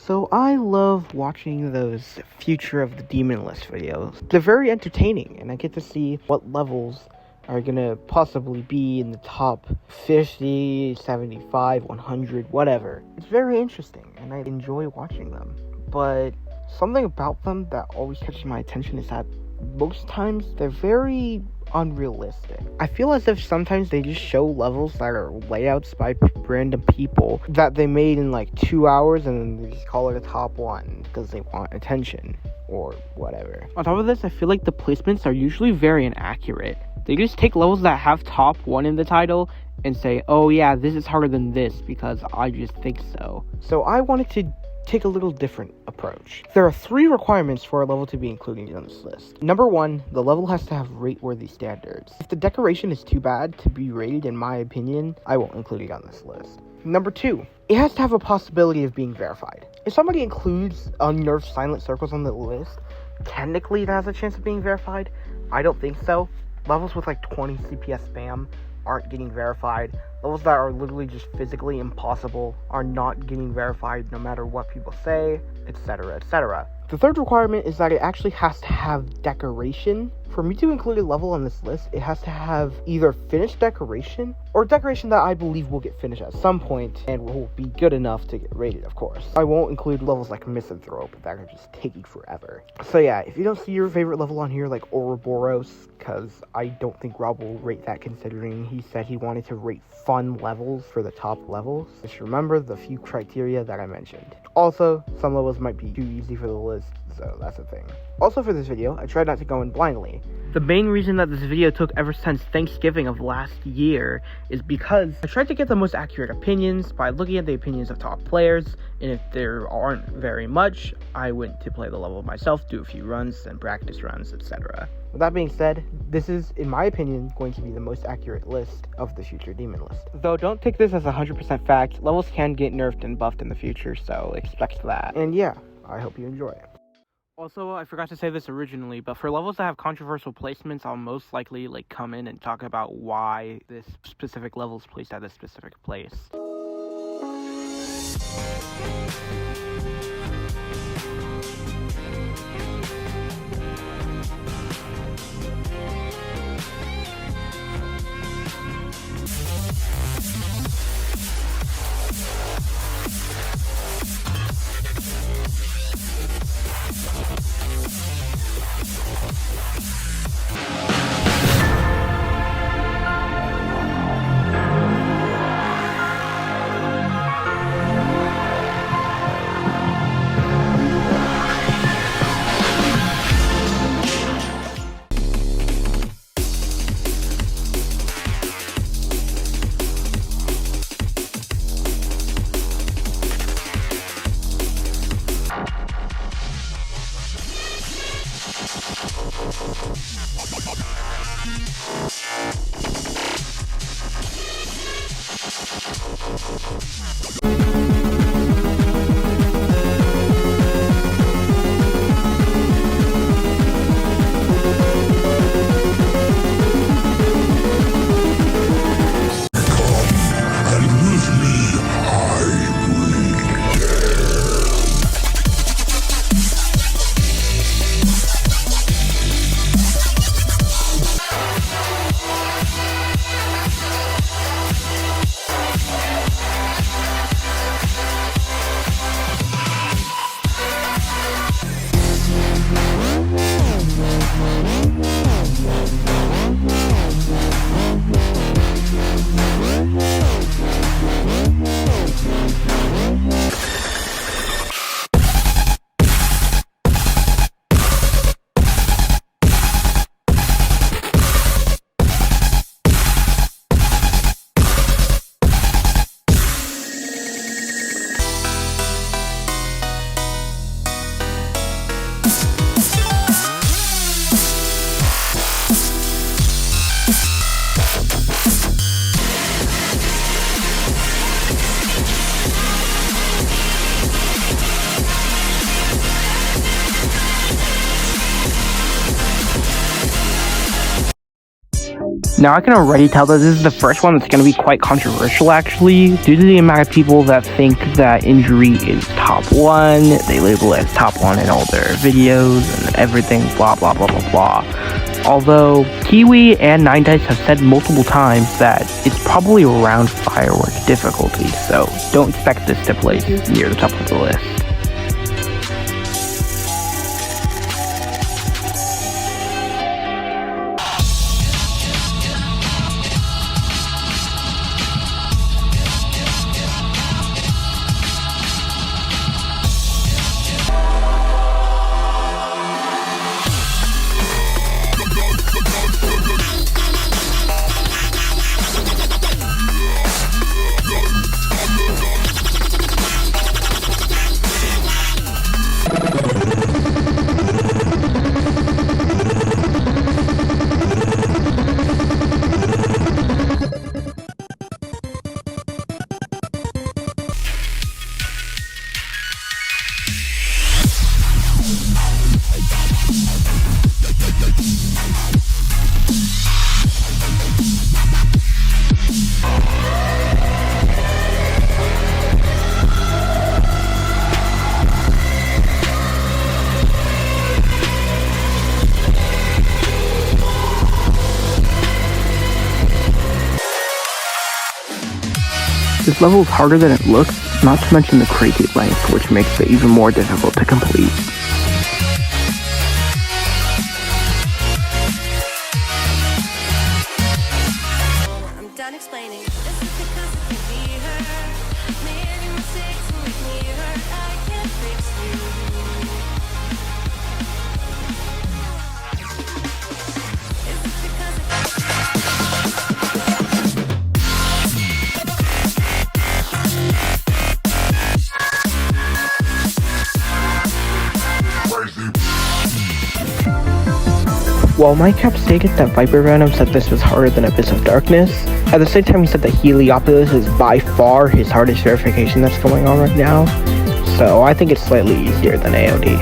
So I love watching those Future of the Demonlist videos. They're very entertaining, and I get to see what levels are gonna possibly be in the top 50, 75, 100, whatever. It's very interesting, and I enjoy watching them. But something about them that always catches my attention is that most times they're very unrealistic. I feel as if sometimes they just show levels that are layouts by random people that they made in like 2 hours, and then they just call it a top one because they want attention or whatever. On top of this, I feel like the placements are usually very inaccurate. They just take levels that have top one in the title and say, oh yeah, this is harder than this because I just think so. So I wanted to take a little different approach. There are 3 requirements for a level to be included on this list. Number 1, the level has to have rate-worthy standards. If the decoration is too bad to be rated, in my opinion, I won't include it on this list. Number 2, it has to have a possibility of being verified. If somebody includes unnerved silent circles on the list, technically it has a chance of being verified. I don't think so. Levels with like 20 CPS spam aren't getting verified. Levels that are literally just physically impossible are not getting verified no matter what people say, etc., etc. The third requirement is that it actually has to have decoration. For me to include a level on this list, it has to have either finished decoration or decoration that I believe will get finished at some point and will be good enough to get rated, of course. I won't include levels like Misanthrope that are just taking forever. So yeah, if you don't see your favorite level on here like Ouroboros, because I don't think Rob will rate that considering he said he wanted to rate fun levels for the top levels, just remember the few criteria that I mentioned. Also, some levels might be too easy for the list, so that's a thing. Also for this video, I tried not to go in blindly. The main reason that this video took ever since Thanksgiving of last year is because I tried to get the most accurate opinions by looking at the opinions of top players, and if there aren't very much, I went to play the level myself, do a few runs, and practice runs, etc. With that being said, this is, in my opinion, going to be the most accurate list of the future demon list. Though don't take this as 100% fact, levels can get nerfed and buffed in the future, so expect that. And yeah, I hope you enjoy it. Also, I forgot to say this originally, but for levels that have controversial placements, I'll most likely come in and talk about why this specific level is placed at this specific place. Now I can already tell that this is the first one that's going to be quite controversial actually, due to the amount of people that think that injury is top 1, they label it as top 1 in all their videos and everything, blah blah blah blah blah. Although Kiwi and Nine Dice have said multiple times that it's probably around firework difficulty, so don't expect this to place near the top of the list. This level is harder than it looks, not to mention the crazy length, which makes it even more difficult to complete. I'm done explaining. This is because it can be hurt. Many mistakes make me hurt. I can't fix you. Is it because While Minecraft stated that Viper Venom said this was harder than Abyss of Darkness, at the same time he said that Heliopolis is by far his hardest verification that's going on right now, so I think it's slightly easier than AOD.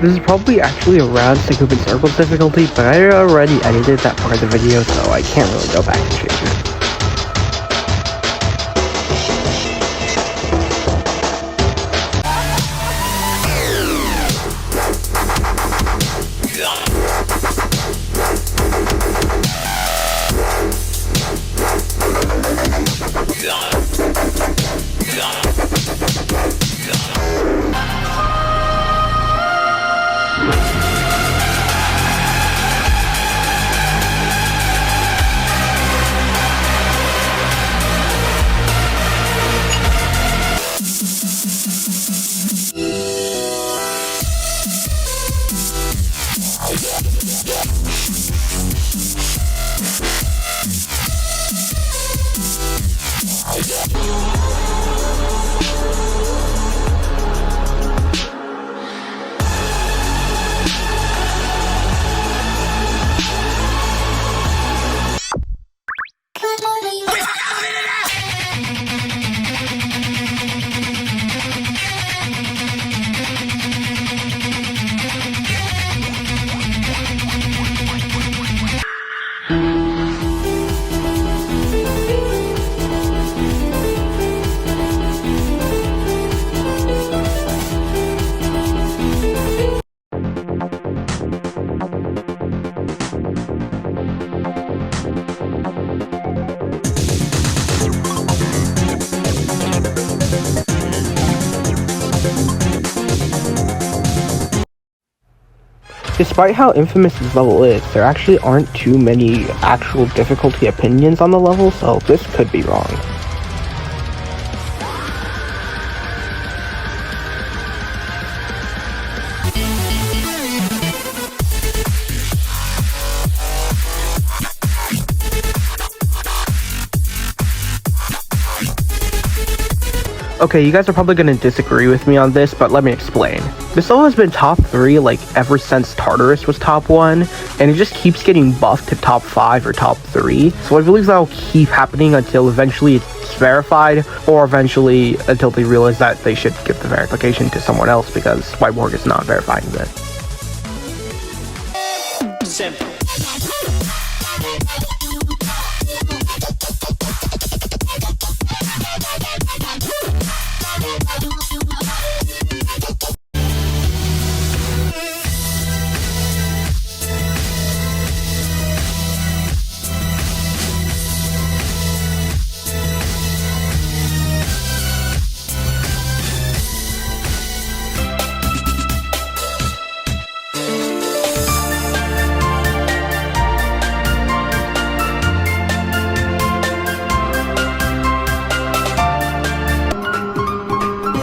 This is probably actually around Scoop and Circle's difficulty, but I already edited that part of the video, so I can't really go back and change it. Despite how infamous this level is, there actually aren't too many actual difficulty opinions on the level, so this could be wrong. Okay, you guys are probably gonna disagree with me on this, but let me explain. This level has been top 3 like ever since Tartarus was top 1, and it just keeps getting buffed to top 5 or top 3. So I believe that'll keep happening until eventually it's verified, or eventually until they realize that they should give the verification to someone else because Whiteborg is not verifying it. Simple.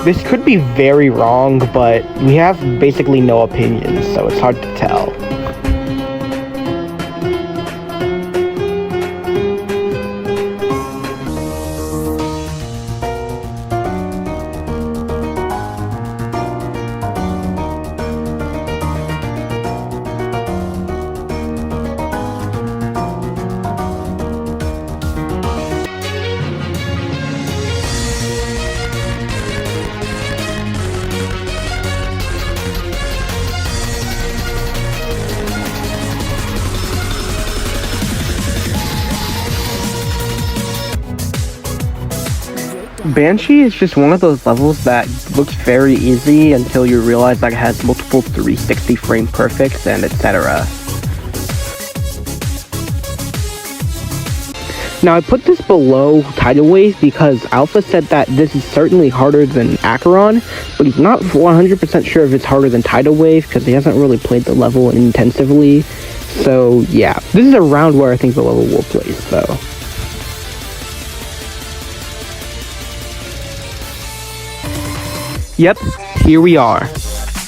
This could be very wrong, but we have basically no opinions, so it's hard to tell. Banshee is just one of those levels that looks very easy until you realize that it has multiple 360 frame perfects and etc. Now I put this below Tidal Wave because Alpha said that this is certainly harder than Acheron, but he's not 100% sure if it's harder than Tidal Wave because he hasn't really played the level intensively. So yeah, this is around where I think the level will place though. Yep, here we are.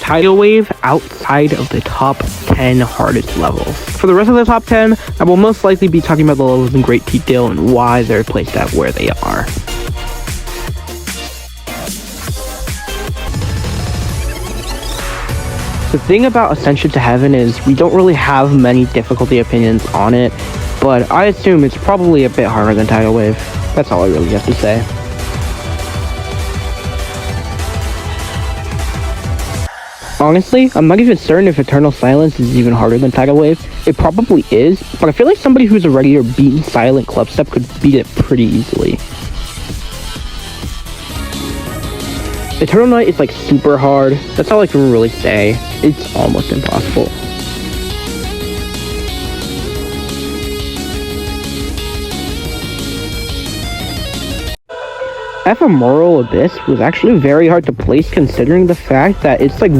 Tidal Wave outside of the top 10 hardest levels. For the rest of the top 10, I will most likely be talking about the levels in great detail and why they're placed at where they are. The thing about Ascension to Heaven is we don't really have many difficulty opinions on it, but I assume it's probably a bit harder than Tidal Wave. That's all I really have to say. Honestly, I'm not even certain if Eternal Silence is even harder than Tidal Wave. It probably is, but I feel like somebody who's already beaten Silent Clubstep could beat it pretty easily. Eternal Night is like super hard. That's all I can really say. It's almost impossible. Ephemeral Abyss was actually very hard to place considering the fact that it's like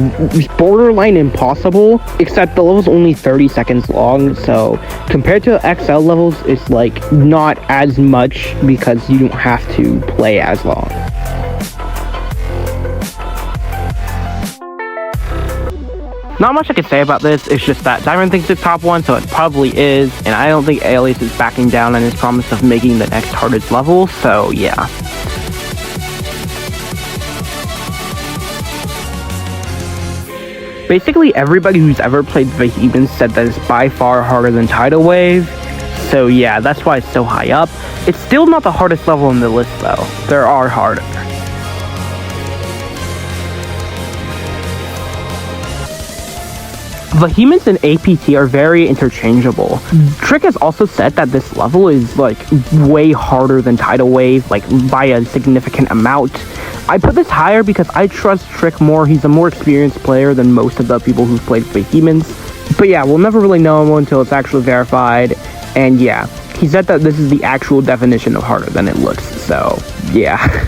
borderline impossible, except the level's only 30 seconds long, so compared to XL levels, it's like not as much because you don't have to play as long. Not much I can say about this, it's just that Diamond thinks it's top 1, so it probably is, and I don't think Alias is backing down on his promise of making the next hardest level, so yeah. Basically, everybody who's ever played Vehemence said that it's by far harder than Tidal Wave, so yeah, that's why it's so high up. It's still not the hardest level in the list though. There are harder. Vehemence and APT are very interchangeable. Trick has also said that this level is like way harder than Tidal Wave, like by a significant amount. I put this higher because I trust Trick more. He's a more experienced player than most of the people who've played Vehemence. But yeah, we'll never really know until it's actually verified. And yeah, he said that this is the actual definition of harder than it looks. So yeah.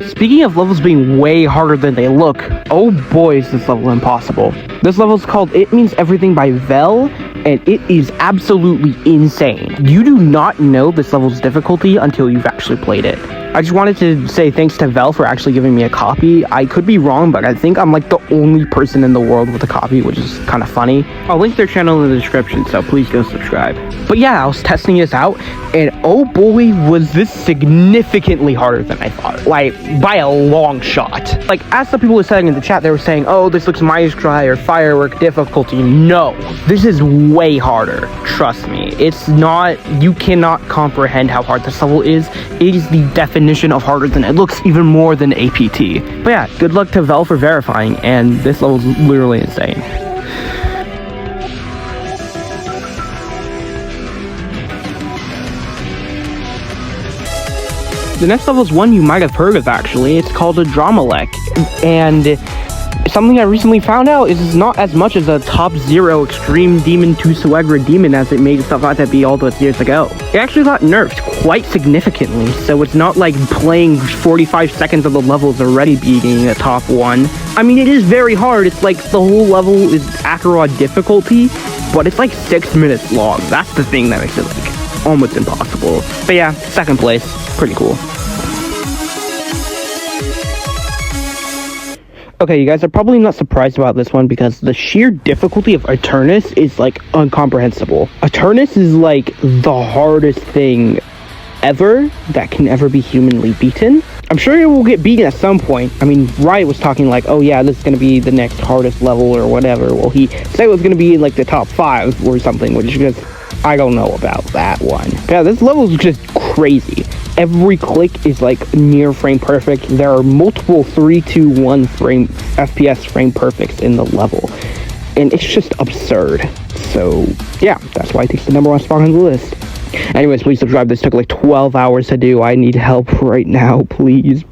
Speaking of levels being way harder than they look, oh boy is this level impossible. This level is called It Means Everything by Vel, and it is absolutely insane. You do not know this level's difficulty until you've actually played it. I just wanted to say thanks to Vel for actually giving me a copy. I could be wrong, but I think I'm like the only person in the world with a copy, which is kind of funny. I'll link their channel in the description, so please go subscribe. But yeah, I was testing this out, and oh boy, was this significantly harder than I thought. Like, by a long shot. Like, as some people were saying in the chat, they were saying, oh, this looks Minus Try or Firework difficulty. No, this is way harder. Trust me. It's not, you cannot comprehend how hard this level is. It is the definition of harder than it looks, even more than APT. But yeah, good luck to Vel for verifying, and this level is literally insane. The next level is one you might have heard of, actually. It's called a Dramalek, and something I recently found out is it's not as much as a top 0 extreme demon to Suegra demon as it made itself out to be all those years ago. It actually got nerfed quite significantly, so it's not like playing 45 seconds of the level is already beating a top 1. I mean, it is very hard. It's like the whole level is Acheron difficulty, but it's like 6 minutes long. That's the thing that makes it like almost impossible. But yeah, second place, pretty cool. Okay, you guys are probably not surprised about this one because the sheer difficulty of Eternus is like incomprehensible. Eternus is like the hardest thing ever that can ever be humanly beaten. I'm sure it will get beaten at some point. I mean, Riot was talking like, oh yeah, this is gonna be the next hardest level or whatever. Well, he said it was gonna be in like the top 5 or something, which is just, I don't know about that one. Yeah, this level is just crazy. Every click is like near frame perfect. There are multiple 3-2-1 frame FPS frame perfects in the level, and it's just absurd. So yeah, that's why it takes the #1 spot on the list. Anyways, please subscribe. This took like 12 hours to do. I need help right now. Please.